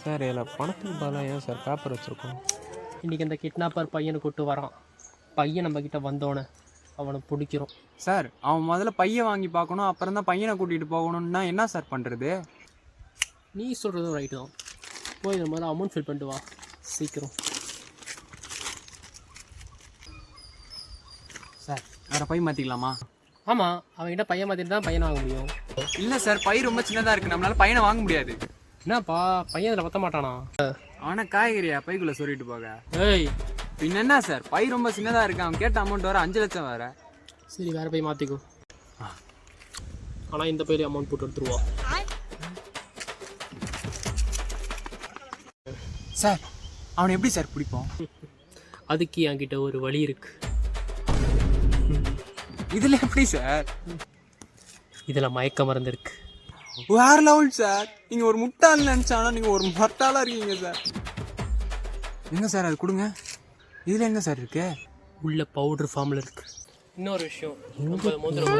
Sir இதில் பணத்துக்கு பதிலாக ஏன் சார் பேப்பர் வச்சுருக்கோம்? இன்றைக்கி அந்த கிட்னாப்பர் பையனை கூப்பிட்டு வரான். பையன் நம்மக்கிட்ட வந்தோடனே அவனை பிடிக்கிறோம். சார் அவன் முதல்ல பையன் வாங்கி பார்க்கணும், அப்புறம் தான் பையனை கூட்டிகிட்டு போகணும்னா என்ன சார் பண்ணுறது? நீ சொல்கிறதும் ரைட்டு தான். போய் இந்த மாதிரி அமௌண்ட் ஃபில் பண்ணிட்டு வா சீக்கிரம். சார் வேறு பை மாற்றிக்கலாமா? ஆமாம், அவன்கிட்ட பையன் மாற்றிட்டு தான் பையனை வாங்க முடியும். இல்லை சார், பை ரொம்ப சின்னதாக இருக்குது, நம்மளால பையனை வாங்க முடியாது. என்னப்பா பையன் இதில் பற்ற மாட்டானா? அவனை காய்கறியா பைக்குள்ளே சொல்லிட்டு போக? ஏய் பின்ன என்ன சார், பை ரொம்ப சின்னதாக இருக்கு, அவன் கேட்ட அமௌண்ட் வர 5 லட்சம் வேறு. சரி வேறு பை மாற்றிக்கோ. ஆனால் இந்த பையில அமௌண்ட் போட்டு எடுத்துருவா. சார் அவனை எப்படி சார் பிடிப்போம்? அதுக்கு என்கிட்ட ஒரு வழி இருக்கு. இதில் எப்படி சார்? இதில் மயக்க மருந்து இருக்கு. வேற லெவல் சார், நீங்கள் ஒரு முட்டாள் நினச்சானா நீங்கள் ஒரு மொட்டாளாக இருக்கீங்க சார். எங்கே சார் அது கொடுங்க. இதில் எங்கே சார் இருக்கு? உள்ள பவுடர் ஃபார்மில் இருக்கு. இன்னொரு விஷயம், 50 மோதிரம்